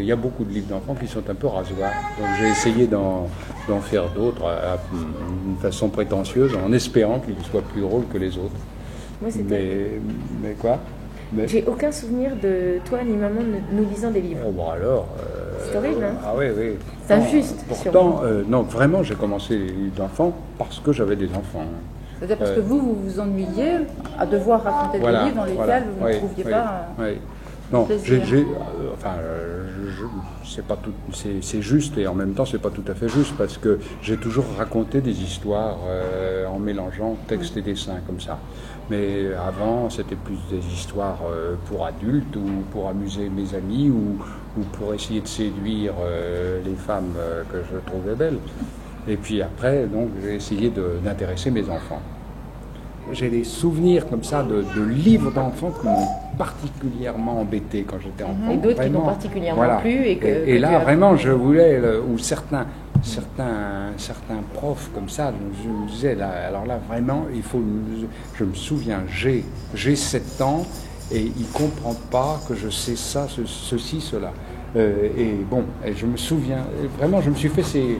il y a beaucoup de livres d'enfants qui sont un peu rasoirs. Donc j'ai essayé d'en faire d'autres d'une façon prétentieuse, en espérant qu'ils soient plus drôles que les autres. Moi, Mais quoi? J'ai aucun souvenir de toi ni maman nous lisant des livres. Oh, bon alors. C'est horrible, hein? Ah oui, oui. C'est injuste. Pourtant, non, vraiment, j'ai commencé les livres d'enfants parce que j'avais des enfants. C'est-à-dire parce que vous vous ennuyiez à devoir raconter des livres dans lesquels vous ne trouviez pas. Non, c'est pas tout, c'est juste et en même temps c'est pas tout à fait juste parce que j'ai toujours raconté des histoires en mélangeant texte et dessin comme ça. Mais avant c'était plus des histoires pour adultes ou pour amuser mes amis ou pour essayer de séduire les femmes que je trouvais belles. Et puis après donc j'ai essayé d'intéresser mes enfants. J'ai des souvenirs comme ça de livres d'enfants qui m'ont particulièrement embêté quand j'étais enfant. Et d'autres qui n'ont particulièrement plu. Et là, vraiment, je voulais, ou certains profs comme ça, je me disais, là, alors là, vraiment, il faut. Je me souviens, j'ai 7 ans et il ne comprend pas que je sais ça, ceci, cela. Et bon, et je me souviens, vraiment, je me suis fait ces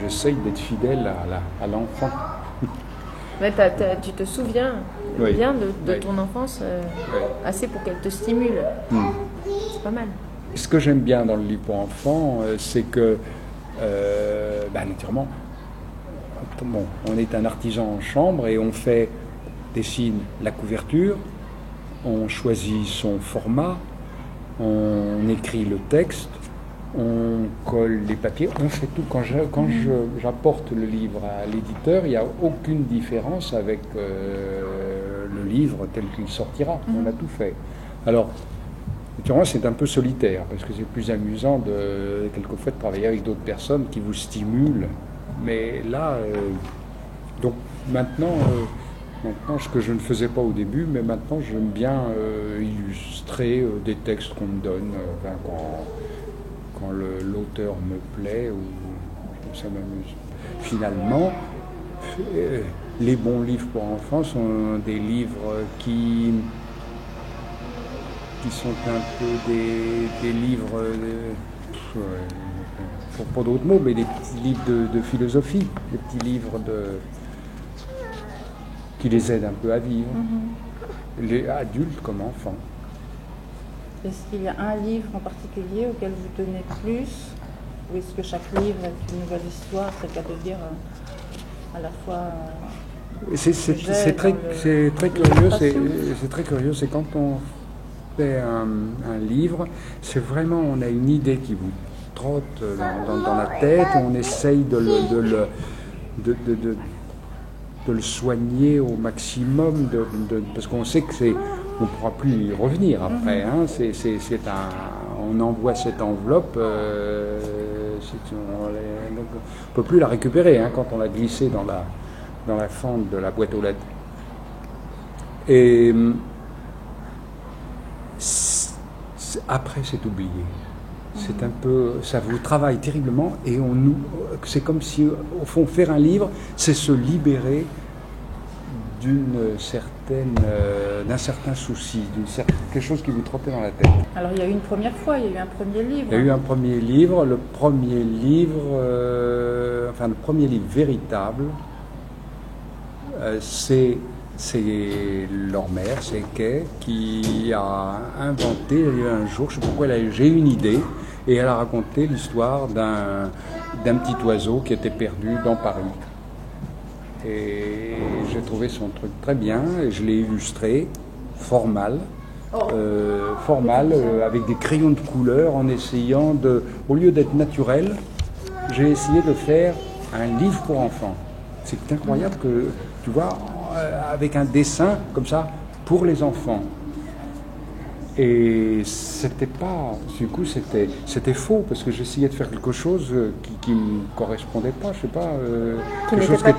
J'essaye d'être fidèle à l'enfant. Mais tu te souviens bien de ton enfance assez pour qu'elle te stimule. C'est pas mal. Ce que j'aime bien dans le livre pour enfants, c'est que, naturellement, on est un artisan en chambre et on dessine la couverture, on choisit son format, on écrit le texte, on colle les papiers, on fait tout. Quand j'apporte le livre à l'éditeur, il n'y a aucune différence avec le livre tel qu'il sortira. On a tout fait. Alors, naturellement, c'est un peu solitaire, parce que c'est plus amusant quelquefois de travailler avec d'autres personnes qui vous stimulent. Mais là, donc maintenant, ce que je ne faisais pas au début, mais maintenant j'aime bien illustrer des textes qu'on me donne quand l'auteur me plaît ou ça m'amuse. Finalement, les bons livres pour enfants sont des livres qui sont un peu des livres, pas d'autres mots, mais des petits livres de philosophie, des petits livres qui les aident un peu à vivre, les adultes comme enfants. Est-ce qu'il y a un livre en particulier auquel vous tenez plus? Ou est-ce que chaque livre est une nouvelle histoire, c'est qu'à de dire à la fois... C'est très curieux, c'est quand on fait un livre, c'est vraiment, on a une idée qui vous trotte dans la tête, on essaye de le soigner au maximum, parce qu'on sait que on ne pourra plus y revenir après. Hein. On envoie cette enveloppe, on ne peut plus la récupérer quand on l'a glissée dans la fente de la boîte aux lettres. Et après, c'est oublié. C'est un peu, ça vous travaille terriblement et c'est comme si, au fond, faire un livre, c'est se libérer d'un certain souci, quelque chose qui vous trottait dans la tête. Alors il y a eu une première fois, il y a eu un premier livre. Il y a eu un premier livre, le premier livre véritable, c'est leur mère, c'est Kay, qui a inventé un jour, je ne sais pas pourquoi, j'ai eu une idée, et elle a raconté l'histoire d'un petit oiseau qui était perdu dans Paris. Et j'ai trouvé son truc très bien, et je l'ai illustré, formal, avec des crayons de couleur, en essayant au lieu d'être naturel, j'ai essayé de faire un livre pour enfants. C'est incroyable que, tu vois, avec un dessin comme ça, pour les enfants. Et c'était pas, du coup, c'était faux, parce que j'essayais de faire quelque chose qui me correspondait pas, je sais pas, quelque chose qui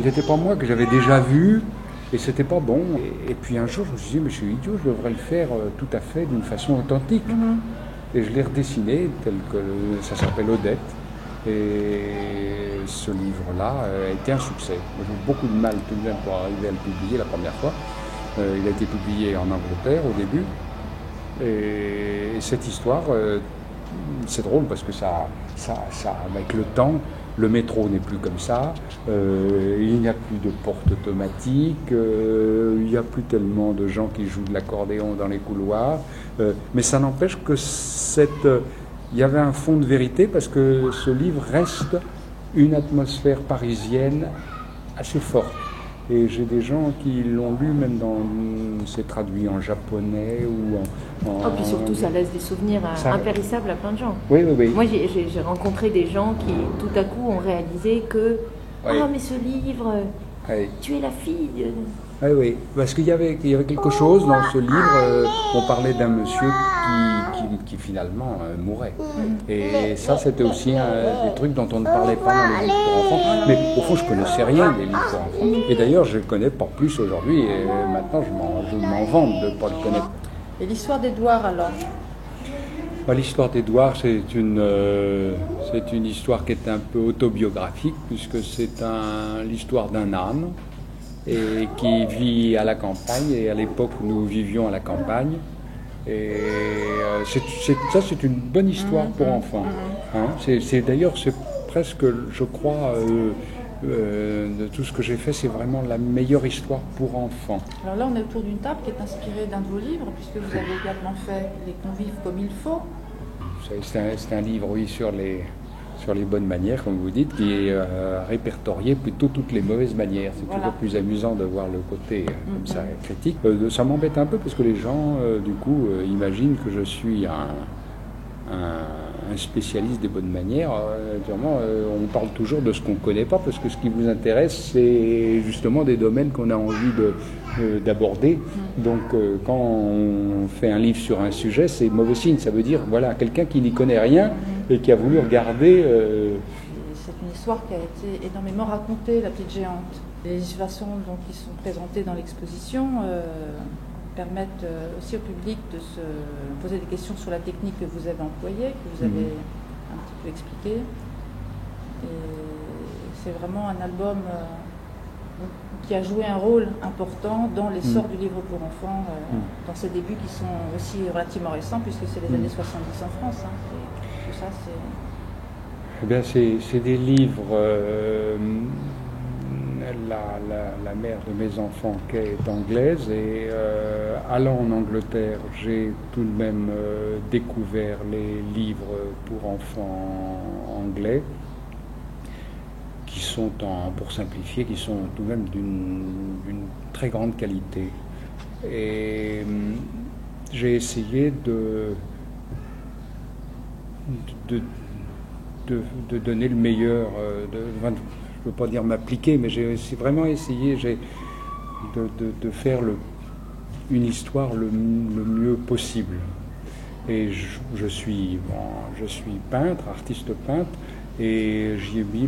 n'était pas moi, que j'avais déjà vu, et c'était pas bon. Et puis un jour, je me suis dit, mais je suis idiot, je devrais le faire tout à fait d'une façon authentique. Et je l'ai redessiné, tel que ça s'appelle Odette. Et ce livre-là a été un succès. J'ai eu beaucoup de mal tout de même pour arriver à le publier la première fois. Il a été publié en Angleterre au début. Et cette histoire, c'est drôle parce que ça, avec le temps, le métro n'est plus comme ça, il n'y a plus de porte automatique, il n'y a plus tellement de gens qui jouent de l'accordéon dans les couloirs, mais ça n'empêche que il y avait un fond de vérité parce que ce livre reste une atmosphère parisienne assez forte. Et j'ai des gens qui l'ont lu, même c'est traduit en japonais ou en puis surtout, ça laisse des souvenirs impérissables à plein de gens. Oui, oui, oui. Moi, j'ai rencontré des gens qui, tout à coup, ont réalisé que oui. « Ah, mais ce livre, oui. Tu es la fille de... » Oui, oui, parce qu'il y avait quelque chose dans ce livre, on parlait d'un monsieur qui finalement mourait. Et ça, c'était aussi des trucs dont on ne parlait pas dans les livres pour enfants. Mais au fond, je ne connaissais rien des livres pour enfants. Et d'ailleurs, je ne connais pas plus aujourd'hui. Et maintenant, je m'en vante de ne pas le connaître. Et l'histoire d'Édouard, alors? L'histoire d'Édouard, c'est une histoire qui est un peu autobiographique, puisque c'est l'histoire d'un âne. Et qui vit à la campagne, et à l'époque nous vivions à la campagne. Et ça, c'est une bonne histoire pour enfants. Hein, d'ailleurs, c'est presque, je crois, de tout ce que j'ai fait, c'est vraiment la meilleure histoire pour enfants. Alors là, on est autour d'une table qui est inspirée d'un de vos livres, puisque vous avez également fait Les convives comme il faut. C'est un livre, oui, sur les bonnes manières, comme vous dites, qui répertoriait plutôt toutes les mauvaises manières. C'est toujours plus amusant de voir le côté comme ça critique. Ça m'embête un peu parce que les gens, du coup, imaginent que je suis un spécialiste des bonnes manières. On parle toujours de ce qu'on ne connaît pas parce que ce qui vous intéresse, c'est justement des domaines qu'on a envie d'aborder. Donc quand on fait un livre sur un sujet, c'est mauvais signe. Ça veut dire, voilà, quelqu'un qui n'y connaît rien et qui a voulu regarder... C'est une histoire qui a été énormément racontée, La Petite Géante. Les façons qui sont présentées dans l'exposition permettent aussi au public de se poser des questions sur la technique que vous avez employée, que vous avez un petit peu expliquée. Et c'est vraiment un album qui a joué un rôle important dans l'essor du livre pour enfants, dans ses débuts qui sont aussi relativement récents, puisque c'est les années 70 en France. Tout ça, c'est... Eh bien, c'est des livres... la mère de mes enfants qui est anglaise et allant en Angleterre, j'ai tout de même découvert les livres pour enfants anglais qui sont, pour simplifier, qui sont tout de même d'une très grande qualité. Et j'ai essayé de donner le meilleur, je ne peux pas dire m'appliquer, mais j'ai vraiment essayé de faire une histoire le mieux possible. Et je suis peintre, artiste peintre, et j'y ai mis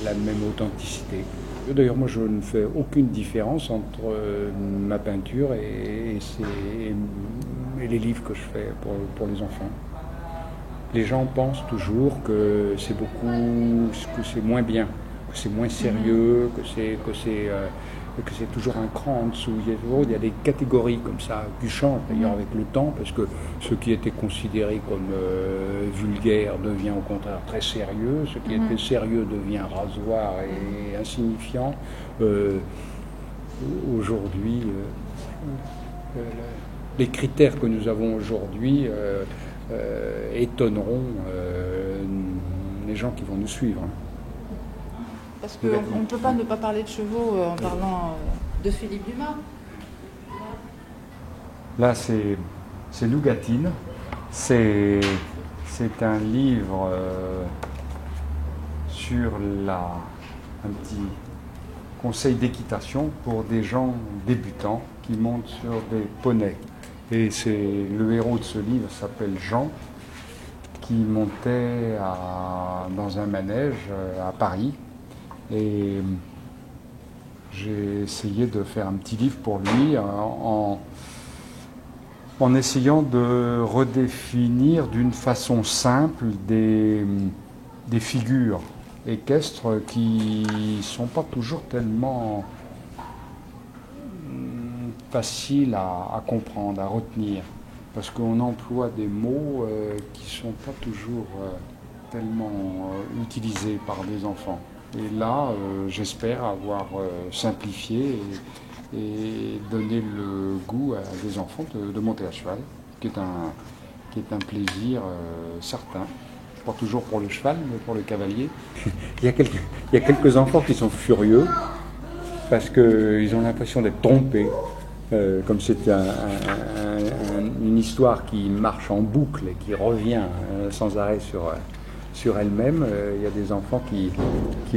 la même authenticité. D'ailleurs, moi, je ne fais aucune différence entre ma peinture et les livres que je fais pour les enfants. Les gens pensent toujours que c'est moins bien, que c'est moins sérieux, que c'est toujours un cran en dessous. Il y a des catégories comme ça qui changent d'ailleurs avec le temps, parce que ce qui était considéré comme vulgaire devient au contraire très sérieux, ce qui était sérieux devient rasoir et insignifiant. Aujourd'hui, les critères que nous avons aujourd'hui étonneront les gens qui vont nous suivre. Parce qu'on ne peut pas ne pas parler de chevaux en parlant de Philippe Dumas. Là, c'est Lougatine. C'est un livre sur un petit conseil d'équitation pour des gens débutants qui montent sur des poneys. Et le héros de ce livre s'appelle Jean, qui montait dans un manège à Paris. Et j'ai essayé de faire un petit livre pour lui en essayant de redéfinir d'une façon simple des figures équestres qui ne sont pas toujours tellement facile à comprendre, à retenir, parce qu'on emploie des mots qui ne sont pas toujours tellement utilisés par des enfants. Et là, j'espère avoir simplifié et donné le goût à des enfants de monter à cheval, qui est un plaisir certain. Pas toujours pour le cheval, mais pour le cavalier. Il y a quelques enfants qui sont furieux parce qu'ils ont l'impression d'être trompés. Comme c'est une histoire qui marche en boucle et qui revient sans arrêt sur elle-même, il y a des enfants qui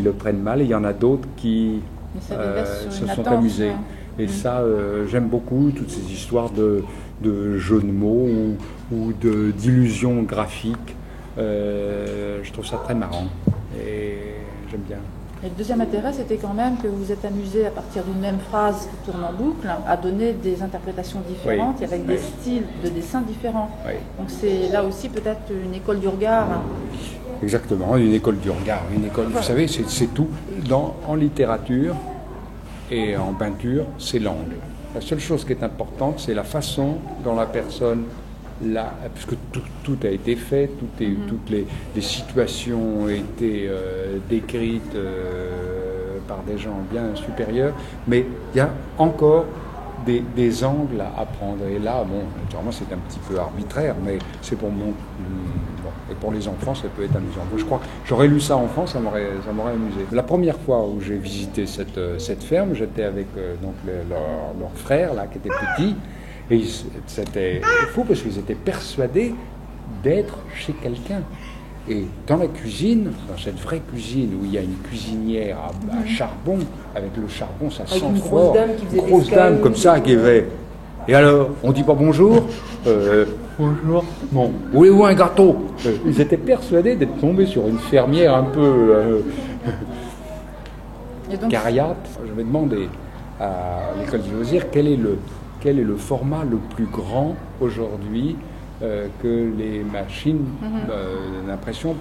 le prennent mal et il y en a d'autres qui se sont amusés. Et ça, j'aime beaucoup toutes ces histoires de jeux de mots ou d'illusions graphiques. Je trouve ça très marrant et j'aime bien. Et le deuxième intérêt, c'était quand même que vous vous êtes amusé à partir d'une même phrase qui tourne en boucle à donner des interprétations différentes et avec des styles de dessin différents. Oui. Donc c'est là aussi peut-être une école du regard. Exactement, une école du regard. Une école, vous savez, c'est tout. En littérature et en peinture, c'est l'angle. La seule chose qui est importante, c'est la façon dont la personne là, puisque tout a été fait, toutes les situations ont été décrites par des gens bien supérieurs, mais il y a encore des angles à prendre. Et là, bon, naturellement, c'est un petit peu arbitraire, mais c'est pour et pour les enfants, ça peut être amusant. Donc, je crois que j'aurais lu ça enfant, ça m'aurait amusé. La première fois où j'ai visité cette ferme, j'étais avec donc leur frère, là, qui était petit. Et c'était fou parce qu'ils étaient persuadés d'être chez quelqu'un. Et dans la cuisine, dans cette vraie cuisine où il y a une cuisinière à charbon, avec le charbon, ça sent fort. Une grosse dame comme ça qui avait. Et alors, on dit pas bonjour. Bonjour. Bon, voulez-vous un gâteau? Ils étaient persuadés d'être tombés sur une fermière un peu cariate. Je vais demander à l'école du loisir quel est le format le plus grand aujourd'hui que les machines d'impression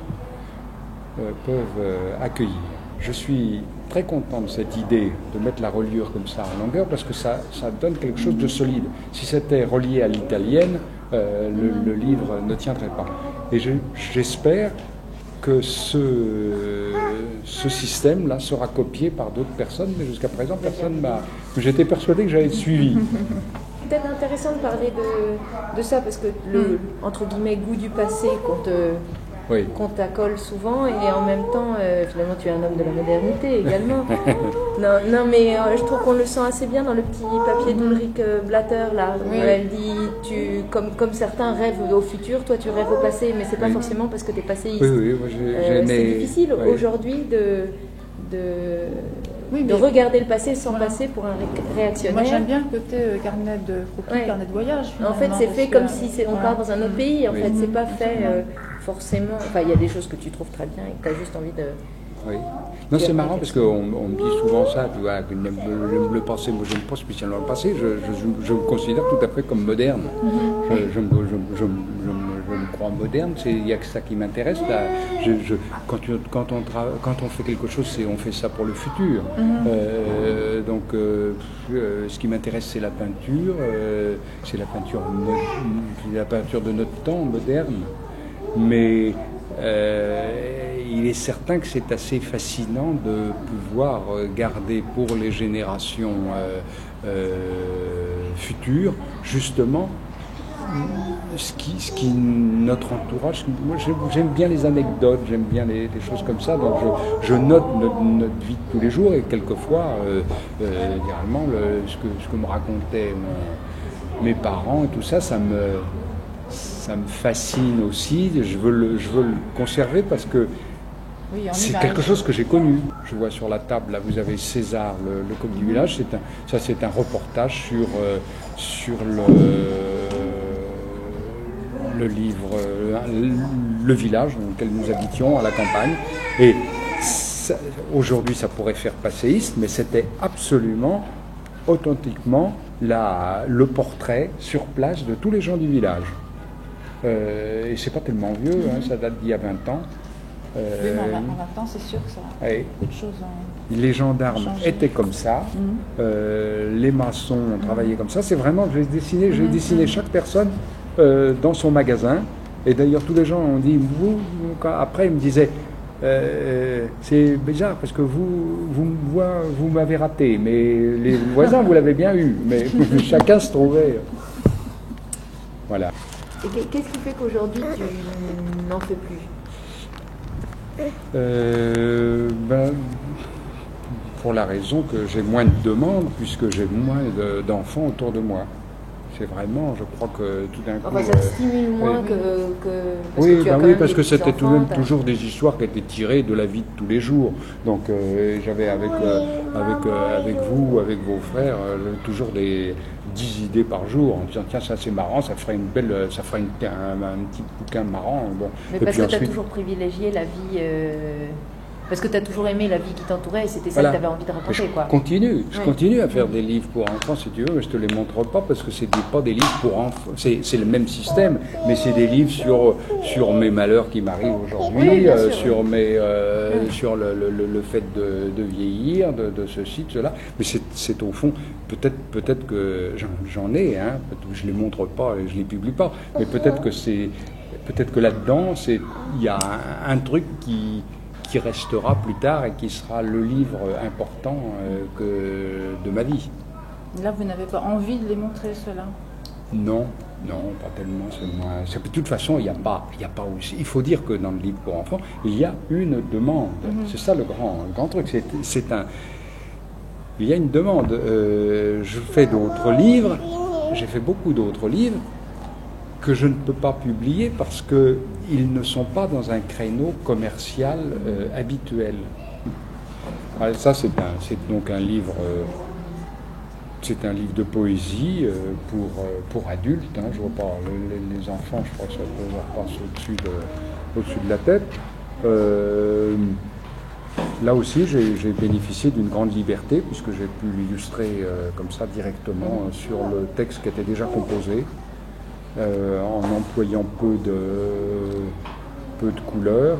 peuvent accueillir. Je suis très content de cette idée de mettre la reliure comme ça en longueur parce que ça donne quelque chose de solide. Si c'était relié à l'italienne, le livre ne tiendrait pas. Et j'espère que ce système-là sera copié par d'autres personnes, mais jusqu'à présent, personne m'a... J'étais persuadé que j'allais être suivi. Peut-être intéressant de parler de ça, parce que le, entre guillemets, goût du passé qu'on t'accole souvent, et en même temps, finalement, tu es un homme de la modernité également. non, mais je trouve qu'on le sent assez bien dans le petit papier d'Ulrich Blatter, là, où elle dit, comme certains rêvent au futur, toi tu rêves au passé, mais c'est pas forcément parce que tu es passéiste. Moi, c'est difficile aujourd'hui de regarder le passé sans passer pour un réactionnaire. Moi j'aime bien le côté carnet de croquis, carnet de voyage. En fait, c'est fait comme si on part dans un autre pays. En fait, c'est pas fait forcément. Enfin, il y a des choses que tu trouves très bien et que tu as juste envie de. Oui. Non, c'est marrant parce qu'on me dit souvent ça, tu vois, que le passé, moi je n'aime pas spécialement le passé, je me considère tout à fait comme moderne. Je me crois moderne, il n'y a que ça qui m'intéresse. Quand on fait quelque chose, on fait ça pour le futur. Donc ce qui m'intéresse, c'est la peinture, c'est la peinture de notre temps, moderne. Mais il est certain que c'est assez fascinant de pouvoir garder pour les générations futures, justement, ce qui notre entourage. Moi, j'aime bien les anecdotes, j'aime bien les choses comme ça, donc je note notre vie de tous les jours, et quelquefois, généralement, ce que me racontaient mes parents et tout ça, ça me fascine aussi. Je veux le conserver parce que c'est quelque chose que j'ai connu. Je vois sur la table, là, vous avez César, le coq du village. C'est un reportage sur le livre Le village dans lequel nous habitions à la campagne. Et aujourd'hui, ça pourrait faire passéiste, mais c'était absolument, authentiquement, le portrait sur place de tous les gens du village. Et c'est pas tellement vieux, ça date d'il y a 20 ans. Oui, mais en 20 ans, c'est sûr que ça a beaucoup de choses. Les gendarmes étaient comme ça, les maçons travaillaient comme ça. C'est vraiment, j'ai dessiné chaque personne dans son magasin. Et d'ailleurs, tous les gens ont dit, après ils me disaient, c'est bizarre parce que vous m'avez raté, mais les voisins, vous l'avez bien eu. Mais chacun se trouvait. Voilà. Et qu'est-ce qui fait qu'aujourd'hui tu n'en fais plus? Pour la raison que j'ai moins de demandes, puisque j'ai moins d'enfants autour de moi. C'est vraiment, je crois que tout d'un coup... Enfin, ça te stimule moins que parce oui, que tu as quand oui, même parce que c'était enfants, tout de même toujours des histoires qui étaient tirées de la vie de tous les jours. Donc j'avais avec vous, avec vos frères, toujours des 10 idées par jour, en disant tiens, ça c'est marrant, ça ferait un petit bouquin marrant. Bon. Mais parce que tu as toujours privilégié la vie... Parce que tu as toujours aimé la vie qui t'entourait et c'était ça que tu avais envie de raconter. Je continue à faire des livres pour enfants si tu veux, mais je ne te les montre pas parce que ce n'est pas des livres pour enfants. C'est le même système, mais c'est des livres sur mes malheurs qui m'arrivent aujourd'hui, sur le fait de vieillir, de ceci, de cela. Mais c'est au fond, peut-être que j'en ai, je ne les montre pas et je ne les publie pas, mais peut-être que là-dedans, il y a un truc qui restera plus tard et qui sera le livre important de ma vie. Là, vous n'avez pas envie de les montrer, cela? Non, pas tellement. De toute façon, il n'y a pas aussi. Il faut dire que dans le livre pour enfants, il y a une demande. C'est ça le grand truc. Il y a une demande. Je fais d'autres livres. J'ai fait beaucoup d'autres livres que je ne peux pas publier parce qu'ils ne sont pas dans un créneau commercial habituel. Alors ça, c'est donc un livre, c'est un livre de poésie pour adultes. Je vois pas les enfants, je crois que ça leur passe au-dessus de la tête. Là aussi, j'ai bénéficié d'une grande liberté puisque j'ai pu l'illustrer comme ça directement sur le texte qui était déjà composé. En employant peu de couleurs.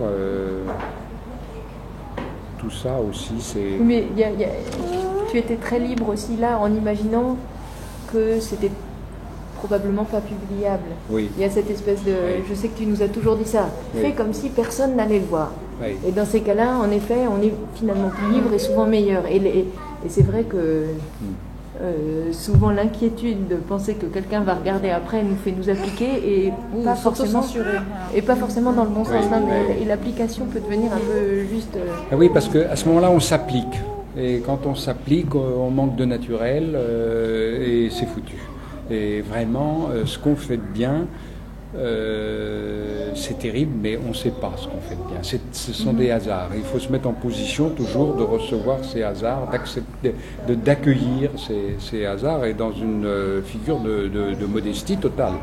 Tout ça aussi, c'est... Mais tu étais très libre aussi là, en imaginant que c'était probablement pas publiable. Oui. Il y a cette espèce de... Oui. Je sais que tu nous as toujours dit ça. Oui. Fais comme si personne n'allait le voir. Oui. Et dans ces cas-là, en effet, on est finalement plus libre et souvent meilleur. Et c'est vrai que... souvent l'inquiétude de penser que quelqu'un va regarder après nous fait nous appliquer et pas forcément dans le bon sens. Et l'application peut devenir un peu juste... Ah oui, parce qu'à ce moment-là, on s'applique. Et quand on s'applique, on manque de naturel et c'est foutu. Et vraiment, ce qu'on fait de bien, c'est terrible, mais on ne sait pas ce qu'on fait de bien. Ce sont des hasards. Il faut se mettre en position toujours de recevoir ces hasards, d'accueillir ces hasards et dans une figure de modestie totale.